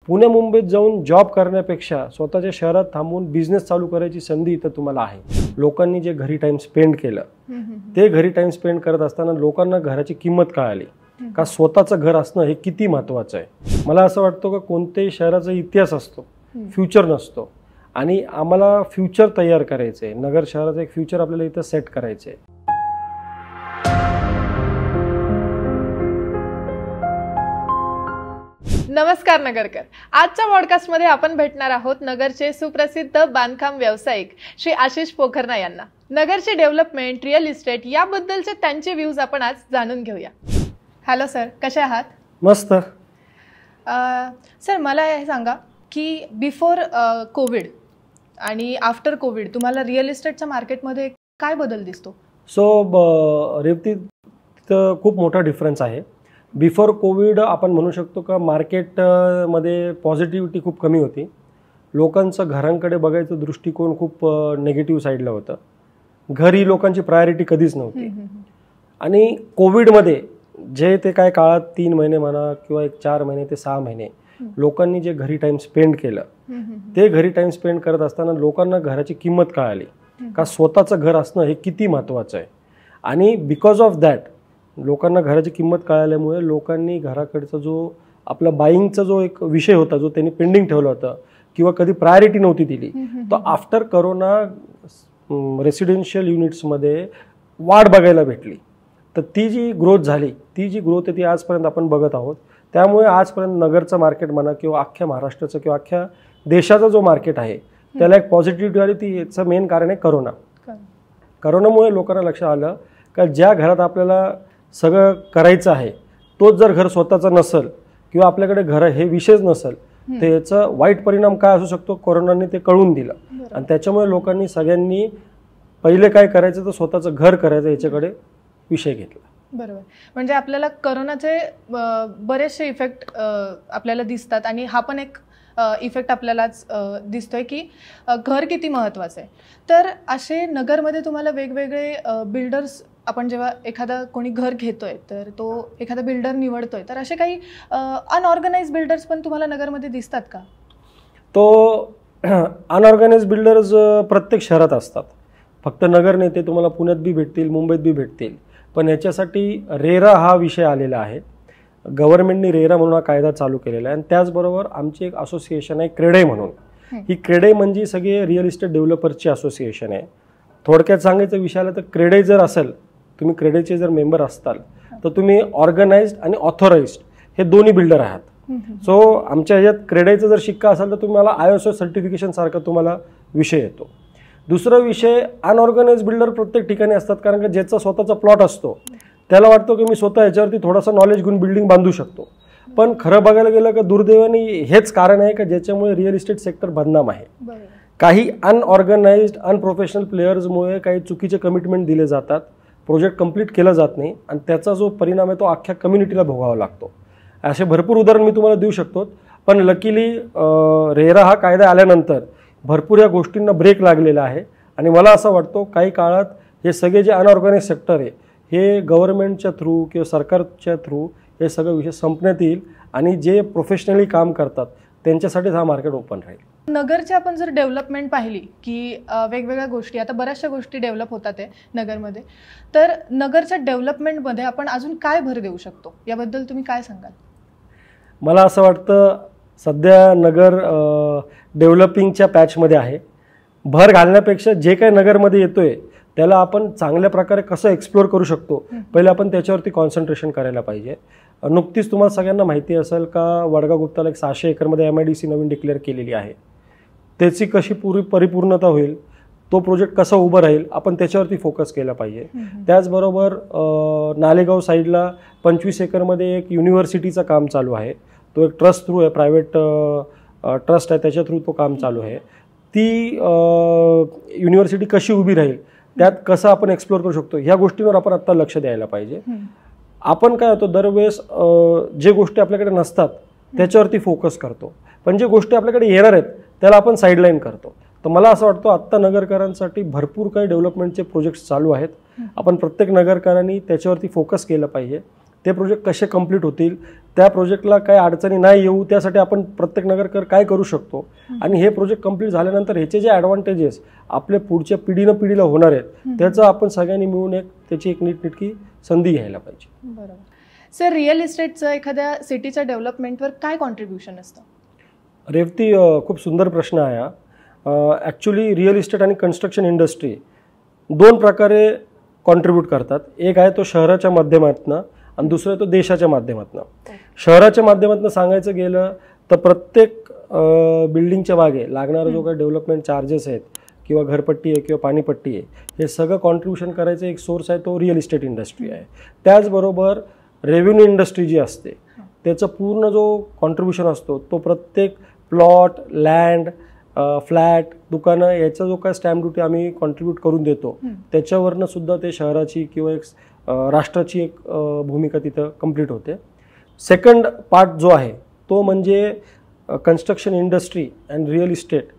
पुणे मुंबईत जाऊन जॉब करण्यापेक्षा स्वतःच्या शहरात थांबून बिझनेस चालू करायची संधी इथं तुम्हाला आहे। लोकांनी जे घरी टाइम स्पेंड केलं ते घरी टाइम स्पेंड करत असताना लोकांना घराची किंमत कळाली का स्वतःचं घर असणं हे किती महत्त्वाचं आहे। मला असं वाटतं की कोणत्याही शहराचा इतिहास असतो, फ्युचर नसतो, आणि आम्हाला फ्युचर तयार करायचं आहे। नगर शहराचं एक फ्युचर आपल्याला इथं सेट करायचं आहे। नमस्कार नगरकर, आजच्या पॉडकास्टमध्ये आपण भेटणार आहोत नगरचे सुप्रसिद्ध बांधकाम व्यावसायिक श्री आशिष पोखरना यांना। नगरचे डेव्हलपमेंट, रिअल इस्टेट याबद्दलचे त्यांचे व्ह्यूज आपण आज जाणून घेऊया। हॅलो सर, कसे आहात? मस्त। सर, मला हे सांगा की बिफोर कोविड आणि आफ्टर कोविड तुम्हाला रिअल इस्टेटच्या मार्केटमध्ये काय बदल दिसतो? रेवती खूप मोठा डिफरन्स आहे। बिफोर कोविड आपण म्हणू शकतो का मार्केटमध्ये पॉझिटिव्हिटी खूप कमी होती। लोकांचं घरांकडे बघायचं दृष्टिकोन खूप नेगेटिव्ह साईडला होतं। घर ही लोकांची प्रायोरिटी कधीच नव्हती। आणि कोविडमध्ये जे ते काय काळात 3 महिने म्हणा किंवा 4 महिने ते 6 महिने लोकांनी जे घरी टाइम स्पेंड केलं ते घरी टाइम स्पेंड करत असताना लोकांना घराची किंमत कळाली का स्वतःचं घर असणं हे किती महत्त्वाचं आहे। आणि बिकॉज ऑफ दॅट लोकांना घराची किंमत कळाल्यामुळे लोकांनी घराकडचा जो आपला बाईंगचा जो एक विषय होता जो त्यांनी पेंडिंग ठेवला होता किंवा कधी प्रायोरिटी नव्हती दिली, तो आफ्टर करोना रेसिडेन्शियल युनिट्समध्ये वाढ बघायला भेटली। तर ती जी ग्रोथ झाली, ती जी ग्रोथ आहे ती आजपर्यंत आपण बघत आहोत। त्यामुळे आजपर्यंत नगरचं मार्केट म्हणा किंवा अख्ख्या महाराष्ट्राचं किंवा अख्ख्या देशाचं जो मार्केट आहे त्याला एक पॉझिटिव्हिटी आली। ती याचं मेन कारण आहे करोना। करोनामुळे लोकांना लक्षात आलं का ज्या घरात आपल्याला सगळं करायचं आहे तोच जर घर स्वतःचं नसेल किंवा आपल्याकडे घर हे विशेष नसेल तर याचा वाईट परिणाम काय असू शकतो कोरोनाने ते कळून दिलं। आणि त्याच्यामुळे लोकांनी सगळ्यांनी पहिले काय करायचं तर स्वतःचं घर करायचं याच्याकडे विषय घेतला। बरोबर, म्हणजे आपल्याला करोनाचे बरेचसे इफेक्ट आपल्याला दिसतात आणि हा पण एक इफेक्ट आपल्यालाच दिसतोय की घर किती महत्त्वाचं आहे। तर असे नगरमध्ये तुम्हाला वेगवेगळे बिल्डर्स, आपण जेव्हा एखादा कोणी घर घेतोय तर तो एखादा बिल्डर निवडतोय, तर असे काही अनऑर्गनाइज बिल्डर्स पण तुम्हाला नगरमध्ये दिसतात का? तो अनऑर्गनाइज बिल्डर्स प्रत्येक शहरात असतात, फक्त नगर नाही, ते तुम्हाला पुण्यात बी भेटतील, मुंबईत बी भेटतील। पण याच्यासाठी रेरा हा विषय आलेला आहे। गव्हर्नमेंटनी रेरा म्हणून हा कायदा चालू केलेला आहे। आणि त्याचबरोबर आमची एक असोसिएशन आहे क्रेडे म्हणून। ही क्रेडे म्हणजे सगळे रिअल इस्टेट डेव्हलपरची असोसिएशन आहे। थोडक्यात सांगायचं विषयाला तर क्रेडे जर असेल, तुम्ही क्रेडेचे जर मेंबर असताल तर तुम्ही ऑर्गनाइज्ड आणि ऑथोराइज्ड हे दोन्ही बिल्डर आहात। सो आमच्या ह्याच्यात क्रेडेचा जर शिक्का असेल तर तुम्हाला ISO सर्टिफिकेशन सारखा तुम्हाला विषय येतो। दुसरा विषय, अनऑर्गनाइज्ड बिल्डर प्रत्येक ठिकाणी असतात, कारण की ज्याचा स्वतःचा प्लॉट असतो त्याला वाटतं की मी स्वतः याच्यावरती थोडासा नॉलेज घेऊन बिल्डिंग बांधू शकतो। पण खरं बघायला गेलं का दुर्दैवाने हेच कारण आहे का ज्याच्यामुळे रिअल इस्टेट सेक्टर बदनाम आहे। काही अनऑर्गनाइज्ड अनप्रोफेशनल प्लेयर्समुळे काही चुकीचे कमिटमेंट दिले जातात, प्रोजेक्ट कंप्लीट केला जात नाही आणि त्याचा जो परिणाम आहे तो अख्ख्या कम्युनिटीला भोगावा लागतो। असे भरपूर उदाहरण मी तुम्हाला देऊ शकतो। पण लकीली रेरा हा कायदा आल्यानंतर भरपूर या गोष्टींना ब्रेक लागलेला आहे। आणि मला असं वाटतं काही काळात हे सगळे जे अनऑर्गनाइज सेक्टर आहे हे गव्हर्नमेंटच्या थ्रू किंवा सरकारच्या थ्रू हे सगळं विषय संपण्यात येईल आणि जे प्रोफेशनली काम करतात त्यांच्यासाठीच हा मार्केट ओपन राहील। नगरची आपण जर डेव्हलपमेंट पाहिली की वेगवेगळ्या गोष्टी, आता बऱ्याचशा गोष्टी डेव्हलप होतात आहे नगरमध्ये, तर नगरच्या डेव्हलपमेंटमध्ये आपण अजून काय भर देऊ शकतो याबद्दल तुम्ही काय सांगाल? मला असं वाटतं सध्या नगर डेव्हलपिंगच्या पॅचमध्ये आहे। भर घालण्यापेक्षा जे काही नगरमध्ये येतोय त्याला आपण चांगल्या प्रकारे कसं एक्सप्लोर करू शकतो पहिले आपण त्याच्यावरती कॉन्सन्ट्रेशन करायला पाहिजे। नुकतीच तुम्हाला सगळ्यांना माहिती असेल का वडगाव गुप्ताला एक 600 एकरमध्ये MIDC नवीन डिक्लेअर केलेली आहे। त्याची कशी परिपूर्णता होईल, तो प्रोजेक्ट कसा उभं राहील, आपण त्याच्यावरती फोकस केला पाहिजे। त्याचबरोबर नालेगाव साईडला 25 एकरमध्ये एक युनिव्हर्सिटीचं काम चालू आहे। तो एक ट्रस्ट थ्रू आहे, प्रायव्हेट ट्रस्ट आहे, त्याच्या थ्रू तो काम चालू आहे। ती युनिव्हर्सिटी कशी उभी राहील, त्यात कसं आपण एक्सप्लोर करू शकतो, ह्या गोष्टींवर आपण आत्ता लक्ष द्यायला पाहिजे। आपण काय होतो दरवेळेस जे गोष्टी आपल्याकडे नसतात त्याच्यावरती फोकस करतो, पण जे गोष्टी आपल्याकडे येणार आहेत त्याला आपण साईडलाईन करतो। तर मला असं वाटतं आत्ता नगरकरांसाठी भरपूर काही डेव्हलपमेंटचे प्रोजेक्ट्स चालू आहेत। आपण प्रत्येक नगरकरांनी त्याच्यावरती फोकस केलं पाहिजे। ते प्रोजेक्ट कसे कंप्लीट होतील, त्या प्रोजेक्टला काही अडचणी नाही येऊ त्यासाठी आपण प्रत्येक नगरकर काय करू शकतो, आणि हे प्रोजेक्ट कंप्लीट झाल्यानंतर ह्याचे जे ॲडव्हान्टेजेस आपल्या पुढच्या पिढीला होणार आहेत त्याचं आपण सगळ्यांनी मिळून त्याची एक नीटनेटकी संधी घ्यायला पाहिजे. बरोबर. सर, रिअल इस्टेटचं एखाद्या सिटीच्या डेव्हलपमेंटवर काय कॉन्ट्रीब्युशन असतं? रेवती, खूप सुंदर प्रश्न आहे हा. ॲक्च्युली रिअल इस्टेट आणि कन्स्ट्रक्शन इंडस्ट्री दोन प्रकारे कॉन्ट्रीब्यूट करतात. एक आहे तो शहराच्या माध्यमातून आणि दुसरं आहे तो देशाच्या माध्यमातून. शहराच्या माध्यमातून सांगायचं गेलं तर प्रत्येक बिल्डिंगच्या मागे लागणारा जो काही डेव्हलपमेंट चार्जेस आहेत किंवा घरपट्टी आहे किंवा पाणीपट्टी आहे, हे सगळं कॉन्ट्रीब्युशन करायचं एक सोर्स आहे तो रिअल इस्टेट इंडस्ट्री आहे. त्याचबरोबर रेव्हेन्यू इंडस्ट्री जी असते त्याचा पूर्ण जो कॉन्ट्रीब्युशन असतो तो प्रत्येक प्लॉट, लँड, फ्लॅट, दुकानं याचा जो काय स्टॅम्प ड्युटी आम्ही कॉन्ट्रीब्यूट करून देतो त्याच्यावरनं सुद्धा ते शहराची किंवा एक राष्ट्राची एक भूमिका तिथं कंप्लीट होते. सेकंड पार्ट जो आहे तो म्हणजे construction industry and real estate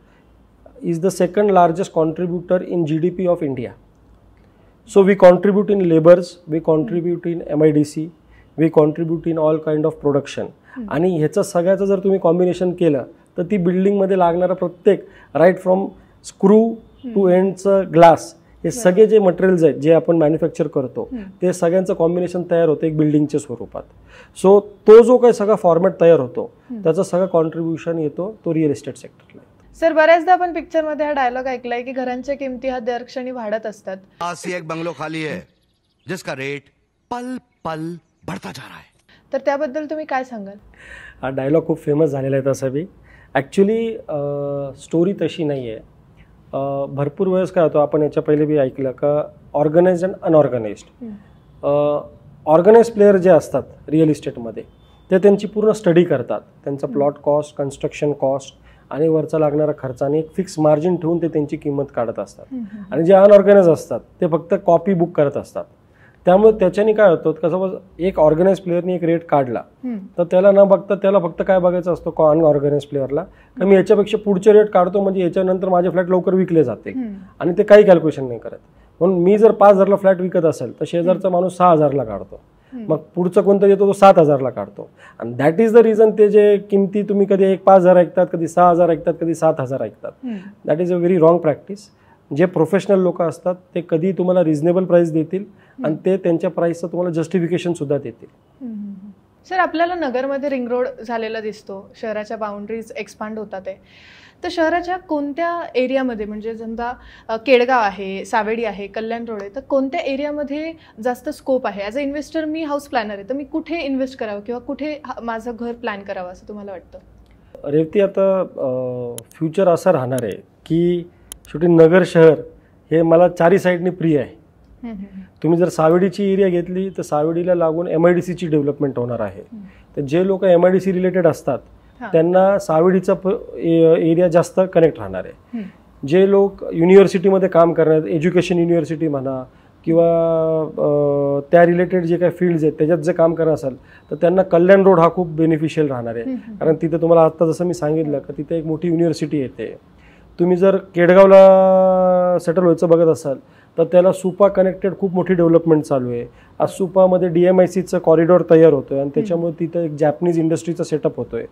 is the second largest contributor in GDP of India. So we contribute in labors, we contribute in MIDC, we contribute in all kind of production. आणि ह्याचं सगळ्याचं जर तुम्ही combination केलं तर ती बिल्डिंगमध्ये लागणारा प्रत्येक राईट फ्रॉम स्क्रू टू एंडचं ग्लास हे सगळे जे मटेरियल्स आहेत जे आपण मॅन्युफॅक्चर करतो ते सगळ्यांचं कॉम्बिनेशन तयार होतं एक बिल्डिंगच्या स्वरूपात. सो तो जो काही सगळा फॉर्मॅट तयार होतो त्याचा सगळं कॉन्ट्रीब्युशन येतो तो रिअल इस्टेट सेक्टरला. सर, बऱ्याचदा आपण पिक्चरमध्ये हा डायलॉग ऐकलाय की घरांच्या किमती हा दरक्षणी वाढत असतात. आसी एक बंगलो खाली है जिसका रेट पल पल बढ़ता जा रहा है. तर त्याबद्दल तुम्ही काय सांगाल? हा डायलॉग खूप फेमस झालेला आहे तसं बी. ॲक्च्युली स्टोरी तशी नाही आहे. भरपूर वेळेस काय होतं, आपण याच्या पहिले बी ऐकलं का organised and unorganised. Organise player जे असतात रिअल इस्टेटमध्ये ते त्यांची पूर्ण स्टडी करतात, त्यांचा प्लॉट कॉस्ट, कन्स्ट्रक्शन कॉस्ट आणि वरचा लागणारा खर्च आणि एक फिक्स मार्जिन ठेवून ते त्यांची किंमत काढत असतात. आणि जे अनऑर्गनाइज असतात ते फक्त कॉपी बुक करत असतात. त्यामुळे त्याच्याने काय होतं, कसं एक ऑर्गनाइज प्लेअरने एक रेट काढला तर त्याला न बघता त्याला फक्त काय बघायचं असतं अनऑर्गनाइज प्लेअरला की मी याच्यापेक्षा पुढचे रेट काढतो म्हणजे याच्यानंतर माझे फ्लॅट लवकर विकले जाते, आणि ते काही कॅल्क्युलेशन नाही करत. म्हणून मी जर 5,000ला फ्लॅट विकत असेल तर शेजारचा माणूस 6,000ला काढतो, मग पुढचा कोणता येतो तो 7,000ला काढतो. आणि दॅट इज द रिझन ते जे किमती तुम्ही कधी 5,000 ऐकतात, कधी 6,000 ऐकतात, कधी 7,000 ऐकतात. That is a very wrong practice. जे प्रोफेशनल लोक असतात ते कधी तुम्हाला रिझनेबल प्राइस देतील आणि ते त्यांच्या प्राइसचं तुम्हाला जस्टिफिकेशन सुद्धा देतील. सर, आपल्याला नगरमध्ये रिंग रोड झालेला दिसतो, शहराच्या बाउंड्रीज एक्सपांड होतात आहे. तर शहराच्या कोणत्या एरियामध्ये, म्हणजे समजा केडगाव आहे, सावेडी आहे, कल्याण रोड आहे, तर कोणत्या एरियामध्ये जास्त स्कोप आहे? ॲज अ इन्व्हेस्टर मी हाऊस प्लॅनर आहे, तर मी कुठे इन्व्हेस्ट करावं किंवा कुठे माझं घर प्लॅन करावं असं तुम्हाला वाटतं? रेवती, आता फ्युचर असं राहणार आहे की शेवटी नगर शहर हे मला चारी साईडनी प्रिय आहे. तुम्ही जर सावेडीची एरिया घेतली तर सावेडीला लागून MIDCची डेव्हलपमेंट होणार आहे. तर जे लोक MIDC रिलेटेड असतात त्यांना सावेडीचा एरिया जास्त कनेक्ट राहणार आहे. जे लोक युनिव्हर्सिटीमध्ये काम करणार, एज्युकेशन युनिव्हर्सिटी म्हणा किंवा त्या रिलेटेड जे काही फील्ड्स आहेत त्याच्यात जे काम करणार असेल तर त्यांना कल्याण रोड हा खूप बेनिफिशियल राहणार आहे. कारण तिथे तुम्हाला आत्ता जसं मी सांगितलं की तिथे एक मोठी युनिव्हर्सिटी येते. तुम्ही जर केडगावला सेटल व्हायचं बघत असाल तर त्याला सुपा कनेक्टेड खूप मोठी डेव्हलपमेंट चालू आहे. आज सुपामध्ये DMICचं कॉरिडॉर तयार होतोय आणि त्याच्यामुळे तिथं एक जॅपनीज इंडस्ट्रीचा सेटअप होतोय.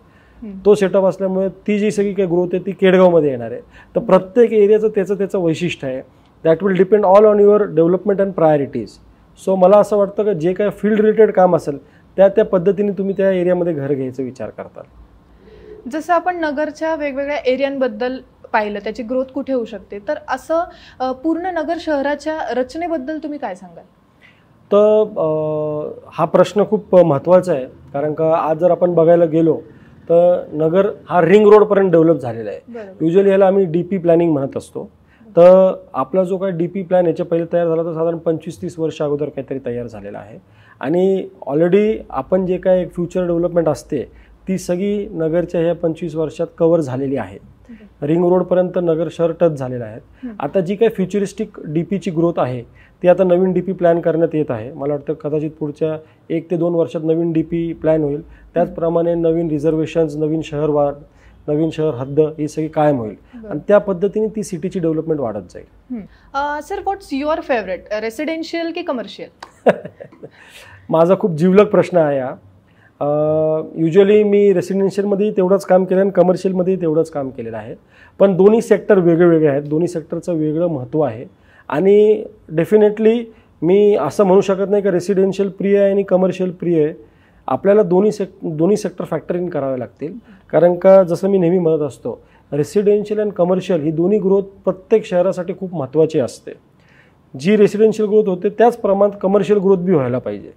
तो सेटअप असल्यामुळे ती जी सगळी काही ग्रोथ आहे ती केडगावमध्ये येणार आहे. तर प्रत्येक एरियाचं त्याचं वैशिष्ट्य आहे. That will depend all on your development and priorities. So मला असं वाटतं की जे काही फील्ड रिलेटेड काम असेल त्या पद्धतीने तुम्ही त्या एरियामध्ये घर घ्यायचा विचार करता. जसं आपण नगरच्या वेगवेगळ्या एरियांबद्दल पाहिलं, त्याची ग्रोथ कुठे होऊ शकते, तर असं पूर्ण नगर शहराच्या रचनेबद्दल तुम्ही काय सांगाल? तर हा प्रश्न खूप महत्त्वाचा आहे. कारण का आज जर आपण बघायला गेलो तर नगर हा रिंग रोडपर्यंत डेव्हलप झालेला आहे. युजली ह्याला आम्ही DP प्लॅनिंग म्हणत असतो. तर आपला जो काही DP प्लॅन याच्या पहिले तयार झाला तर साधारण 25-30 वर्ष अगोदर काहीतरी तयार झालेला आहे. आणि ऑलरेडी आपण जे काय फ्युचर डेव्हलपमेंट असते ती सगळी नगरच्या ह्या 25 वर्षात कव्हर झालेली आहे. रिंग रोडपर्यंत नगर शहर टच झालेलं आहे. आता जी काही फ्युचरिस्टिक DPची ग्रोथ आहे ती आता नवीन DP प्लॅन करण्यात येत आहे. मला वाटतं कदाचित पुढच्या 1 ते 2 वर्षात नवीन DP प्लॅन होईल. त्याचप्रमाणे नवीन रिझर्वेशन्स, नवीन शहर वाढ, नवीन शहर हद्द ही सगळी कायम होईल आणि त्या पद्धतीने ती सिटीची डेव्हलपमेंट वाढत जाईल. Sir, what's your favourite, residential की कमर्शियल? माझा खूप जिवलग प्रश्न आहे हा. युजली मी रेसिडेन्शियलमध्येही तेवढंच काम केलं आणि कमर्शियलमध्येही तेवढंच काम केलेलं आहे. पण दोन्ही सेक्टर वेगळे आहेत, दोन्ही सेक्टरचं वेगळं महत्त्व आहे. आणि डेफिनेटली मी असं म्हणू शकत नाही की रेसिडेन्शियल प्रिय आहे आणि कमर्शियल प्रिय आहे. आपल्याला दोन्ही सेक्टर फॅक्टर इन करावे लागतील. कारण का जसं मी नेहमी म्हणत असतो, रेसिडेन्शियल आणि कमर्शियल ही दोन्ही ग्रोथ प्रत्येक शहरासाठी खूप महत्त्वाची असते. जी रेसिडेन्शियल ग्रोथ होते त्याच प्रमाणात कमर्शियल ग्रोथ बी व्हायला पाहिजे.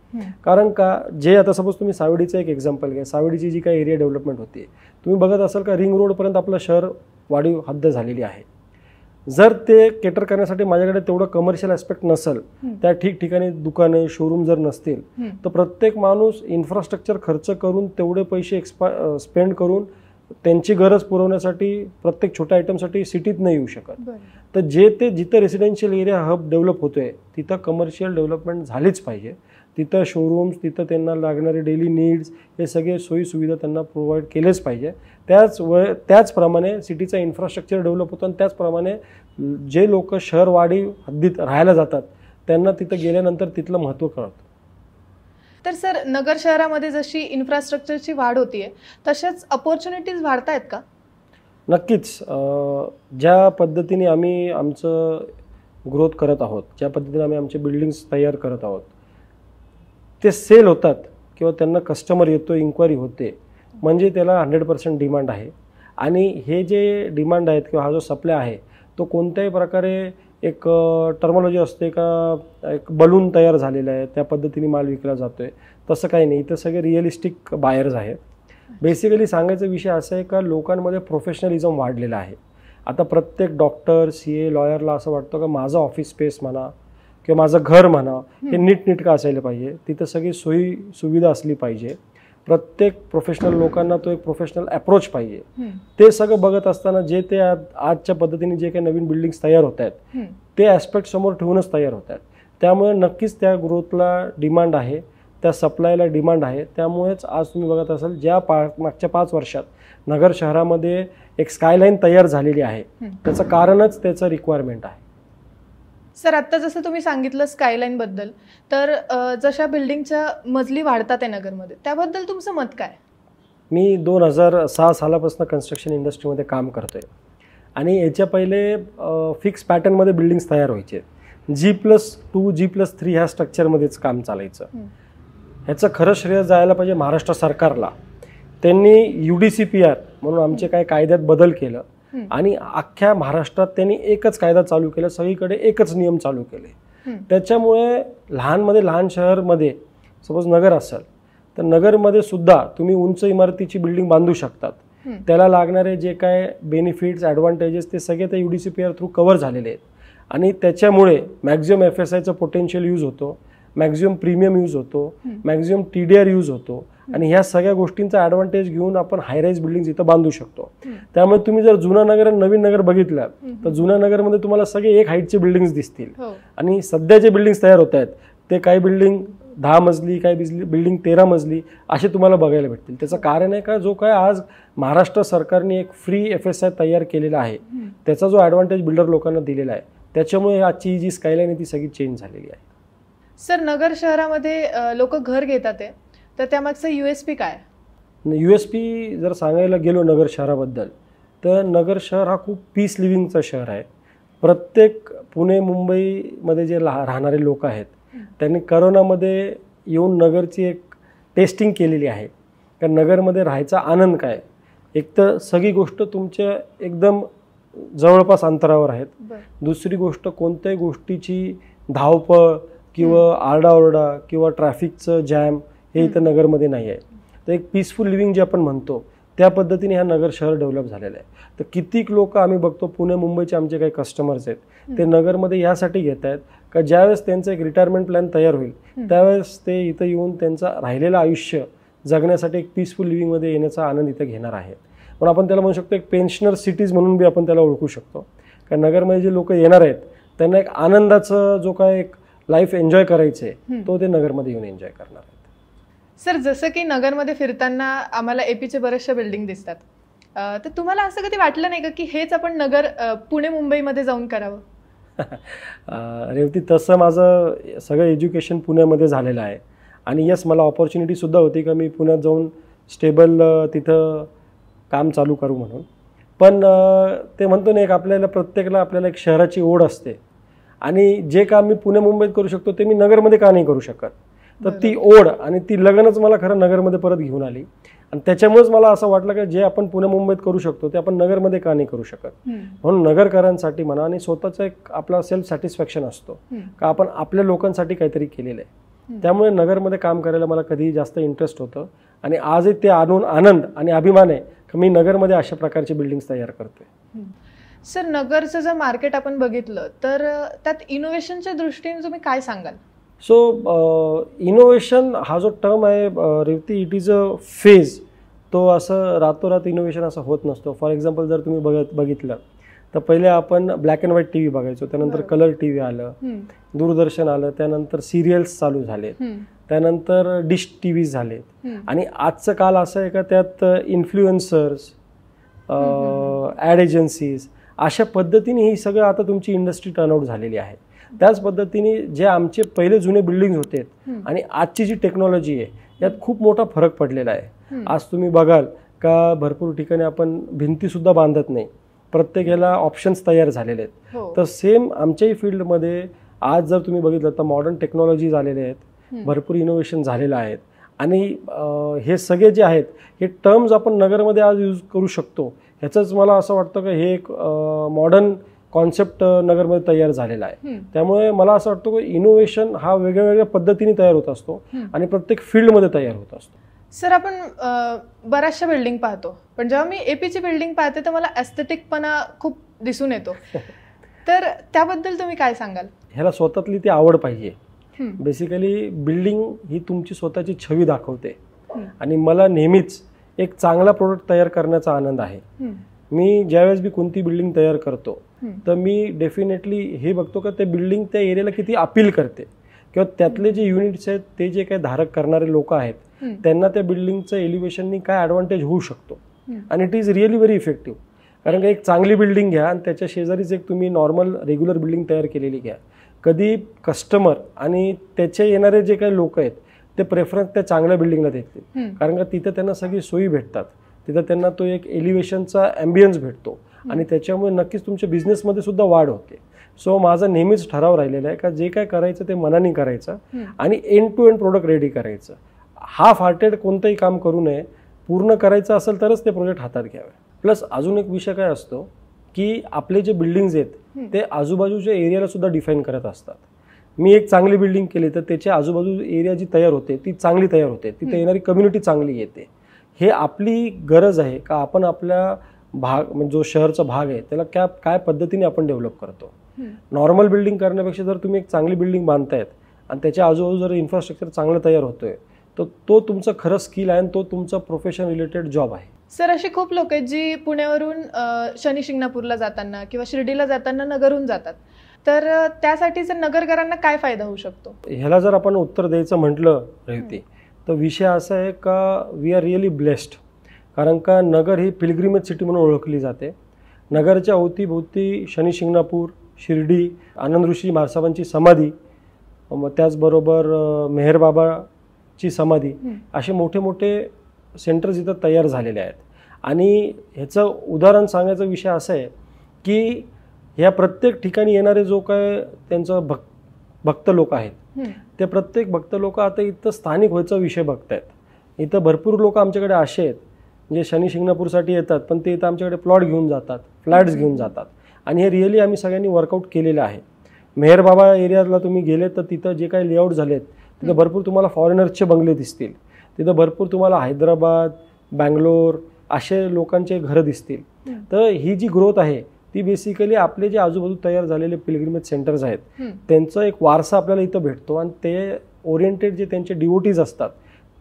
कारण का जे आता सपोज तुम्ही सावेडीचं एक एक्झाम्पल घ्या, सावेडीची जी काही एरिया डेव्हलपमेंट होते, तुम्ही बघत असाल का रिंग रोडपर्यंत आपलं शहर वाढीव हद्द झालेली आहे. जर ते केटर करण्यासाठी माझ्याकडे तेवढं कमर्शियल ॲस्पेक्ट नसेल, त्या ठिकठिकाणी दुकाने शोरूम जर नसतील, तर प्रत्येक माणूस इन्फ्रास्ट्रक्चर खर्च करून तेवढे पैसे स्पेंड करून त्यांची गरज पुरवण्यासाठी प्रत्येक छोट्या आयटमसाठी सिटीत नाही येऊ शकत. तर जिथं रेसिडेन्शियल एरिया हब डेव्हलप होतोय तिथं कमर्शियल डेव्हलपमेंट झालीच पाहिजे. तिथं शोरूम्स, तिथं त्यांना लागणारे डेली नीड्स हे सगळे सोयीसुविधा त्यांना प्रोव्हाइड केलेच पाहिजे. त्याचप्रमाणे सिटीचं इन्फ्रास्ट्रक्चर डेव्हलप होतं आणि त्याचप्रमाणे जे लोक शहरवाडी हद्दीत राहायला जातात त्यांना तिथं गेल्यानंतर तिथलं महत्त्व कळतं. तर सर, नगर शहरामध्ये जशी इन्फ्रास्ट्रक्चरची वाढ होतीये तशाच अपॉर्च्युनिटीज वाढत आहेत का? नक्कीच. ज्या पद्धतीने आम्ही आमचं ग्रोथ करत आहोत, ज्या पद्धतीने आम्ही आमचे बिल्डिंग्स तयार करत आहोत, ते सेल होतात किंवा त्यांना कस्टमर येतो, इन्क्वायरी होते, म्हणजे त्याला 100% डिमांड आहे. आणि हे जे डिमांड आहेत किंवा हा जो सप्लाय आहे तो कोणत्याही प्रकारे एक टर्मॉलॉजी असते का एक बलून तयार झालेला आहे त्या पद्धतीने माल विकला जातो आहे, तसं काही नाही. इथं सगळे रिअलिस्टिक बायर्स आहेत. बेसिकली सांगायचा विषय असा आहे का लोकांमध्ये प्रोफेशनलिझम वाढलेला आहे. आता प्रत्येक डॉक्टर, CA, लॉयरला असं वाटतं का माझं ऑफिस स्पेस म्हणा किंवा माझं घर म्हणा हे नीटनेटकं असायला पाहिजे, तिथं सगळी सोयी सुविधा असली पाहिजे. प्रत्येक प्रोफेशनल लोकांना तो एक प्रोफेशनल अप्रोच पाहिजे. ते सगळं बघत असताना जे ते आजच्या पद्धतीने जे काही नवीन बिल्डिंग्स तयार होत आहेत ते ॲस्पेक्ट समोर ठेवूनच तयार होत आहेत. त्यामुळे नक्कीच त्या ग्रोथला डिमांड आहे, त्या सप्लायला डिमांड आहे. त्यामुळेच आज तुम्ही बघत असाल ज्या मागच्या 5 वर्षात नगर शहरामध्ये एक स्कायलाईन तयार झालेली आहे, त्याचं कारणच त्याचं रिक्वायरमेंट आहे. सर, आत्ता जसं तुम्ही सांगितलं स्कायलाईन बद्दल, तर जशा बिल्डिंगच्या मजली वाढतात आहे नगरमध्ये, त्याबद्दल तुमचं मत काय? मी 2006 सालापासून कन्स्ट्रक्शन इंडस्ट्रीमध्ये काम करतोय आणि याच्या पहिले फिक्स पॅटर्नमध्ये बिल्डिंग्स तयार व्हायचे. G+2, G+3 ह्या स्ट्रक्चरमध्येच काम चालायचं. ह्याचं खरं श्रेय जायला पाहिजे महाराष्ट्र सरकारला. त्यांनी UDCPR म्हणून आमचे काय कायद्यात बदल केलं आणि अख्ख्या महाराष्ट्रात त्यांनी एकच कायदा चालू केला, सगळीकडे एकच नियम चालू केले. त्याच्यामुळे लहान शहरमध्ये सपोज नगर असेल तर नगरमध्ये सुद्धा तुम्ही उंच इमारतीची बिल्डिंग बांधू शकतात. त्याला लागणारे जे काय बेनिफिट्स, ॲडव्हान्टेजेस ते सगळे त्या UDCPR थ्रू कव्हर झालेले आहेत. आणि त्याच्यामुळे मॅक्झिमम FSIचं पोटेन्शियल यूज होतो, मॅक्झिमम प्रीमियम यूज होतो, मॅक्झिमम TDR यूज होतो आणि ह्या सगळ्या गोष्टींचा ॲडव्हान्टेज घेऊन आपण हायराईज बिल्डिंग्स इथं बांधू शकतो. त्यामुळे तुम्ही जर जुना नगर आणि नवीन नगर बघितलं तर जुन्या नगरमध्ये तुम्हाला सगळे एक हाईटचे बिल्डिंग्स दिसतील आणि सध्या जे बिल्डिंग्स तयार होत आहेत ते काही बिल्डिंग 10 मजली, काही बिल्डिंग 13 मजली असे तुम्हाला बघायला भेटतील. त्याचं कारण आहे का जो काय आज महाराष्ट्र सरकारने एक फ्री FSI तयार केलेला आहे, त्याचा जो ॲडव्हान्टेज बिल्डर लोकांना दिलेला आहे, त्याच्यामुळे आजची जी स्कायलाईन आहे ती सगळी चेंज झालेली आहे. सर, नगर शहरामध्ये लोक घर घेतात आहे, तर त्यामागचं USP काय? USP जर सांगायला गेलो नगर शहराबद्दल तर नगर शहर हा खूप पीस लिव्हिंगचं शहर आहे. प्रत्येक पुणे, मुंबईमध्ये जे राहणारे लोक आहेत त्यांनी करोनामध्ये येऊन नगरची एक टेस्टिंग केलेली आहे. कारण नगरमध्ये राहायचा आनंद काय, एक तर सगळी गोष्ट तुमच्या एकदम जवळपास अंतरावर आहेत. दुसरी गोष्ट कोणत्याही गोष्टीची धावपळ किंवा आरडाओरडा किंवा ट्रॅफिकचं जॅम हे इथं नगरमध्ये नाही आहे. तर एक पीसफुल लिव्हिंग जे आपण म्हणतो त्या पद्धतीने ह्या नगर शहर डेव्हलप झालेलं आहे. तर कितीक लोक आम्ही बघतो पुणे मुंबईचे आमचे काही कस्टमर्स आहेत ते नगरमध्ये यासाठी घेत आहेत का ज्यावेळेस त्यांचं एक रिटायरमेंट प्लॅन तयार होईल त्यावेळेस ते इथं येऊन त्यांचं राहिलेलं आयुष्य जगण्यासाठी एक पीसफुल लिव्हिंगमध्ये येण्याचा आनंद इथं घेणार आहेत. पण आपण त्याला म्हणू शकतो एक पेन्शनर सिटीज म्हणून बी आपण त्याला ओळखू शकतो. कारण नगरमध्ये जे लोक येणार आहेत त्यांना एक आनंदाचं जो काय एक लाईफ एन्जॉय करायचं आहे तो ते नगरमध्ये येऊन एन्जॉय करणार आहेत. सर, जसं की नगरमध्ये फिरताना आम्हाला एपीचे बऱ्याचशा बिल्डिंग दिसतात, तर तुम्हाला असं कधी वाटलं नाही का की हेच आपण नगर पुणे मुंबईमध्ये जाऊन करावं? रेवती, तसं माझं सगळं एज्युकेशन पुण्यामध्ये झालेलं आहे आणि यस मला ऑपॉर्च्युनिटीसुद्धा होती का मी पुण्यात जाऊन स्टेबल तिथं काम चालू करू म्हणून. पण ते म्हणतो ना एक प्रत्येकाला आपल्याला एक शहराची ओढ असते आणि जे काम मी पुणे मुंबईत करू शकतो ते मी नगरमध्ये का नाही करू शकत. तर ती ओढ आणि ती लगनच मला खरं नगरमध्ये परत घेऊन आली आणि त्याच्यामुळेच मला असं वाटलं की जे आपण पुणे मुंबईत करू शकतो ते आपण नगरमध्ये का नाही करू शकत. म्हणून नगरकरांसाठी म्हणा आणि स्वतःचा एक आपला सेल्फ सॅटिस्फॅक्शन असतो का आपण आपल्या लोकांसाठी काहीतरी केलेलं आहे. त्यामुळे नगरमध्ये काम करायला मला कधीही जास्त इंटरेस्ट होतं आणि आजही ते आणून आनंद आणि अभिमान आहे की मी नगरमध्ये अशा प्रकारचे बिल्डिंग्स तयार करतोय. सर, नगरचं जर मार्केट आपण बघितलं तर त्यात इनोव्हेशनच्या दृष्टीने तुम्ही काय सांगाल? सो इनोव्हेशन हा जो टर्म आहे Revati, it is a phase. तो असं रातोरात इनोव्हेशन असं होत नसतो. फॉर एक्झाम्पल जर तुम्ही बघितलं तर पहिले आपण black and white T V बघायचो, त्यानंतर कलर टी व्ही आलं, दूरदर्शन आलं, त्यानंतर सिरियल्स चालू झाले, त्यानंतर डिश टी व्ही झालेत आणि आजचं काल असं आहे का त्यात इन्फ्लुएन्सर्स, ॲड एजन्सीज अशा पद्धतीने ही सगळं आता तुमची इंडस्ट्री टर्नआउट झालेली आहे. त्याच पद्धतीने जे आमचे पहिले जुने बिल्डिंग होते आणि आजची जी टेक्नॉलॉजी आहे यात खूप मोठा फरक पडलेला आहे. आज तुम्ही बघाल का भरपूर ठिकाणी आपण भिंतीसुद्धा बांधत नाही, प्रत्येक याला ऑप्शन्स तयार झालेले आहेत. तर सेम आमच्याही फील्डमध्ये आज जर तुम्ही बघितलं तर मॉडर्न टेक्नॉलॉजीज आलेले आहेत, भरपूर इनोव्हेशन झालेलं आहेत आणि हे सगळे जे आहेत हे टर्म्स आपण नगरमध्ये आज यूज करू शकतो. ह्याचंच मला असं वाटतं की हे एक मॉडर्न कॉन्सेप्ट नगरमध्ये तयार झालेला आहे. त्यामुळे मला असं वाटतं की इनोव्हेशन हा वेगळ्या वेगळ्या पद्धतीने तयार होत असतो आणि प्रत्येक फील्डमध्ये तयार होत असतो. सर, आपण बऱ्याचशा बिल्डिंग पाहतो, पण जेव्हा मी एपीची बिल्डिंग पाहते तर मला एस्थेटिकपणा खूप दिसून येतो. तर त्याबद्दल तुम्ही काय सांगाल? ह्याला स्वतःतली ती आवड पाहिजे. बेसिकली बिल्डिंग ही तुमची स्वतःची छवी दाखवते आणि मला नेहमीच एक चांगला प्रोडक्ट तयार करण्याचा आनंद आहे. मी ज्यावेळेस मी कोणती बिल्डिंग तयार करतो तर मी डेफिनेटली हे बघतो का ते बिल्डिंग त्या एरियाला किती अपील करते किंवा त्यातले जे युनिट्स आहेत ते जे काही धारक करणारे लोक आहेत त्यांना त्या बिल्डिंगचं एलिव्हेशननी काय ॲडव्हान्टेज होऊ शकतो आणि it is really very effective. कारण का एक चांगली बिल्डिंग घ्या आणि त्याच्या शेजारीच एक तुम्ही नॉर्मल रेग्युलर बिल्डिंग तयार केलेली घ्या, कधी कस्टमर आणि त्याचे येणारे जे काही लोक आहेत ते प्रेफरन्स त्या चांगल्या बिल्डिंगला देतील. कारण का तिथं त्यांना सगळी सोयी भेटतात, तिथं त्यांना तो एक एलिव्हेशनचा ॲम्बियन्स भेटतो आणि त्याच्यामुळे नक्कीच तुमच्या बिझनेसमध्ये सुद्धा वाढ होते. सो माझा नेहमीच ठराव राहिलेला आहे का जे काय करायचं ते मनाने करायचं आणि end to end product ready करायचं. हाफ हार्टेड कोणतंही काम करू नये, पूर्ण करायचं असेल तरच ते प्रोजेक्ट हातात घ्यावे. प्लस अजून एक विषय काय असतो की आपले जे बिल्डिंग्स आहेत ते आजूबाजूच्या एरियाला सुद्धा डिफाईन करत असतात. मी एक चांगली बिल्डिंग केली तर त्याच्या आजूबाजू एरिया जी तयार होते ती चांगली तयार होते, तिथे येणारी कम्युनिटी चांगली येते. हे आपली गरज आहे का आपण आपल्या भाग म्हणजे जो शहरचा भाग आहे त्याला काय पद्धतीने आपण डेव्हलप करतो. नॉर्मल बिल्डिंग करण्यापेक्षा जर तुम्ही एक चांगली बिल्डिंग बांधतायत आणि त्याच्या आजूबाजू जर इन्फ्रास्ट्रक्चर चांगलं तयार होतोय तर तो तुमचं खरं स्किल आहे आणि तो तुमचा प्रोफेशन रिलेटेड जॉब आहे. सर, अशी खूप लोक आहेत जी पुण्यावरून शनी शिंगणापूरला जाताना किंवा शिर्डीला जाताना नगरहून जातात, तर त्यासाठी जर नगरकरांना काय फायदा होऊ शकतो? ह्याला जर आपण उत्तर द्यायचं म्हटलं रेवती तर विषय असा आहे का वी आर रिअली ब्लेस्ड. कारण का नगर ही पिलग्रिमेज सिटी म्हणून ओळखली जाते. नगरच्या अवतीभोवती शनी शिंगणापूर, शिर्डी, आनंद ऋषी महाराजांची समाधी, त्याचबरोबर मेहरबाबाची समाधी असे मोठे मोठे सेंटर्स इथं तयार झालेले आहेत. आणि ह्याचं उदाहरण सांगायचा विषय असा आहे की ह्या प्रत्येक ठिकाणी येणारे जो काय त्यांचं भक्त लोक आहेत ते प्रत्येक भक्त लोक आता इथं स्थानिक व्हायचा विषय बघतायत. इथं भरपूर लोक आमच्याकडे असे आहेत जे शनी शिंगणापूरसाठी येतात पण ते इथं आमच्याकडे प्लॉट घेऊन जातात, फ्लॅट्स घेऊन जातात आणि हे रिअली आम्ही सगळ्यांनी वर्कआउट केलेलं आहे. मेहरबाबा एरियाला तुम्ही गेले तर तिथं जे काही लेआउट झालेत तिथं भरपूर तुम्हाला फॉरेनर्सचे बंगले दिसतील, तिथं भरपूर तुम्हाला हैदराबाद, बँगलोर असे लोकांचे घरं दिसतील. तर ही जी ग्रोथ आहे ती बेसिकली आपले जे आजूबाजू तयार झालेले पिलग्रिमेज सेंटर्स आहेत त्यांचा एक वारसा आपल्याला इथं भेटतो आणि ते ओरिएंटेड जे त्यांचे डिवोटीज असतात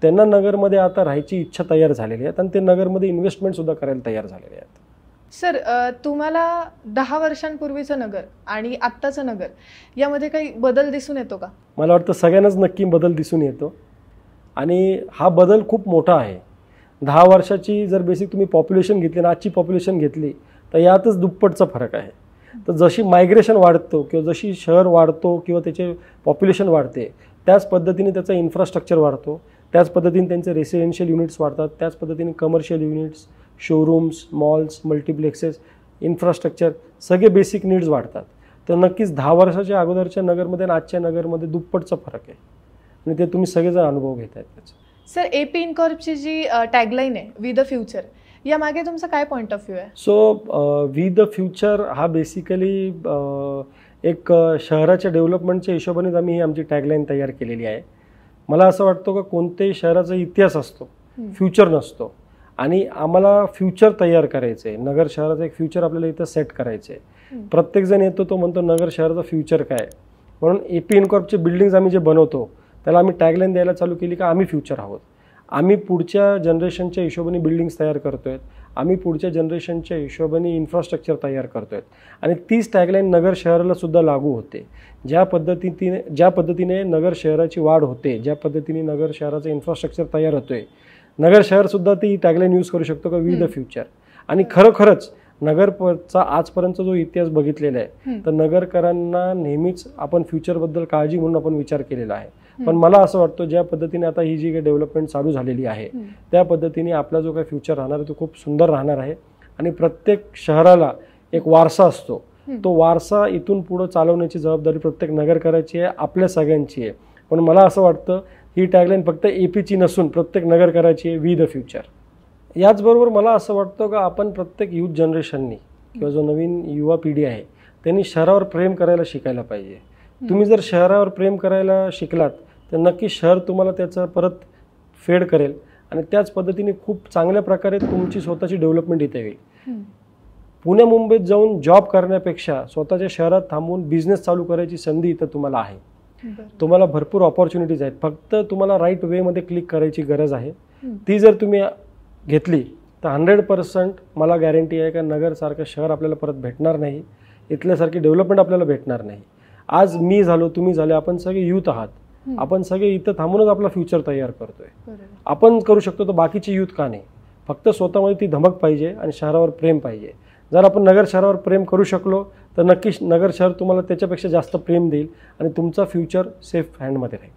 त्यांना नगरमध्ये आता राहायची इच्छा तयार झालेली आहे आणि ते नगरमध्ये इन्व्हेस्टमेंट सुद्धा करायला तयार झालेले आहेत. सर, तुम्हाला 10 वर्षांपूर्वीचं नगर आणि आत्ताचं नगर यामध्ये काही बदल दिसून येतो का? मला वाटतं सगळ्यांनाच नक्की बदल दिसून येतो आणि हा बदल खूप मोठा आहे. 10 वर्षाची जर बेसिक तुम्ही पॉप्युलेशन घेतली आणि आजची पॉप्युलेशन घेतली तर यातच दुप्पटचा फरक आहे. तर जशी मायग्रेशन वाढतो किंवा जशी शहर वाढतो किंवा त्याचे पॉप्युलेशन वाढते त्याच पद्धतीने त्याचा इन्फ्रास्ट्रक्चर वाढतो, त्याच पद्धतीने त्यांचे रेसिडेन्शियल युनिट्स वाढतात, त्याच पद्धतीने commercial units, showrooms, malls, multiplexes, infrastructure सगळे बेसिक नीड्स वाढतात. तर नक्कीच 10 वर्षाच्या अगोदरच्या नगरमध्ये आणि आजच्या नगरमध्ये दुप्पटचा फरक आहे आणि ते तुम्ही सगळेजण अनुभव घेत आहेत त्याचा. सर, AP इनकॉर्पची जी टॅगलाईन आहे वी द फ्युचर, यामागे तुमचा काय पॉईंट ऑफ व्ह्यू आहे? सो वी द फ्युचर हा बेसिकली एक शहराच्या डेव्हलपमेंटच्या हिशोबानेच आम्ही ही आमची टॅगलाईन तयार केलेली आहे. मला असं वाटतं का कोणत्याही शहराचा इतिहास असतो, फ्युचर नसतो, आणि आम्हाला फ्युचर तयार करायचं आहे. नगर शहराचं एक फ्युचर आपल्याला इथं सेट करायचं आहे. प्रत्येकजण येतो तो म्हणतो नगर शहराचं फ्युचर काय, म्हणून AP इनकॉर्पचे बिल्डिंग्स आम्ही जे बनवतो त्याला आम्ही टॅगलाईन द्यायला चालू केली का आम्ही फ्युचर आहोत. आम्ही पुढच्या जनरेशनच्या हिशोबाने बिल्डिंग्स तयार करतो आहेत, आम्ही पुढच्या जनरेशनच्या हिशोबाने इन्फ्रास्ट्रक्चर तयार करतो आहेत, आणि तीच टॅगलाईन नगर शहराला सुद्धा लागू होते. ज्या पद्धतीने नगर शहराची वाढ होते, ज्या पद्धतीने नगर शहराचं इन्फ्रास्ट्रक्चर तयार होतो आहे, नगर शहरसुद्धा ती टॅगलाईन यूज करू शकतो का वी द फ्युचर. आणि खरोखरच नगरचा आजपर्यंतचा जो इतिहास बघितलेला आहे तर नगरकरांना नेहमीच आपण फ्युचरबद्दल काळजी म्हणून आपण विचार केलेला आहे. पण मला असं वाटतं ज्या पद्धतीने आता ही जी काही डेव्हलपमेंट चालू झालेली आहे त्या पद्धतीने आपला जो काही फ्युचर राहणार आहे तो खूप सुंदर राहणार आहे. आणि प्रत्येक शहराला एक वारसा असतो, तो वारसा इथून पुढं चालवण्याची जबाबदारी प्रत्येक नगरकराची आहे, आपल्या सगळ्यांची आहे. पण मला असं वाटतं ही टॅगलाईन फक्त APची नसून प्रत्येक नगरकराची आहे, वी द फ्युचर. याचबरोबर मला असं वाटतं का आपण प्रत्येक यूथ जनरेशननी किंवा जो नवीन युवा पिढी आहे त्यांनी शहरावर प्रेम करायला शिकायला पाहिजे. तुम्ही जर शहरावर प्रेम करायला शिकलात तर नक्की शहर तुम्हाला त्याचं परत फेड करेल आणि त्याच पद्धतीने खूप चांगल्या प्रकारे तुमची स्वतःची डेव्हलपमेंट इथे होईल. पुणे मुंबईत जाऊन जॉब करण्यापेक्षा स्वतःच्या शहरात थांबून बिझनेस चालू करायची संधी इथं तुम्हाला आहे. तुम्हाला भरपूर ऑपॉर्च्युनिटीज आहेत, फक्त तुम्हाला राईट वेमध्ये क्लिक करायची गरज आहे. ती जर तुम्ही घेतली तर 100% मला गॅरंटी आहे का नगरसारखं शहर आपल्याला परत भेटणार नाही, इथल्यासारखी डेव्हलपमेंट आपल्याला भेटणार नाही. आज मी झालो, तुम्ही झाले, आपण सगळे यूथ आहात, आपण सगळे इथं थांबूनच आपला फ्युचर तयार करतोय. आपण करू शकतो तर बाकीचे यूथ का नाही? फक्त स्वतःमध्ये ती धमक पाहिजे आणि शहरावर प्रेम पाहिजे. जर आपण नगर शहरावर प्रेम करू शकलो तर नक्कीच नगर शहर तुम्हाला त्याच्यापेक्षा जास्त प्रेम देईल आणि तुमचा फ्युचर सेफ हँडमध्ये राहील.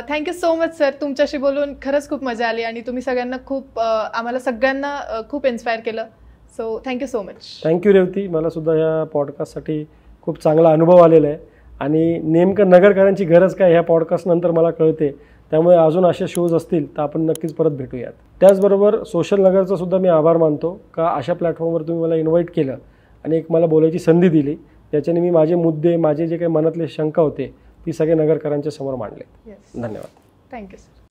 थँक्यू सो मच सर, तुमच्याशी बोलून खरंच खूप मजा आली आणि तुम्ही सगळ्यांना खूप आम्हाला सगळ्यांना खूप इन्स्पायर केलं. So thank you so much. Thank you Revathi, मला सुद्धा या पॉडकास्टसाठी खूप चांगला अनुभव आलेला आहे आणि नेमकं नगरकरांची गरज काय ह्या पॉडकास्टनंतर मला कळते. त्यामुळे अजून असे शोज असतील तर आपण नक्कीच परत भेटूयात. त्याचबरोबर सोशल नगरचा सुद्धा मी आभार मानतो का अशा प्लॅटफॉर्मवर तुम्ही मला इन्व्हाइट केलं आणि एक मला बोलायची संधी दिली. त्याच्याने मी माझे मुद्दे, माझे जे काही मनातले शंका होते ती सगळे नगरकरांच्या समोर मांडले. येस, धन्यवाद. Thank you sir.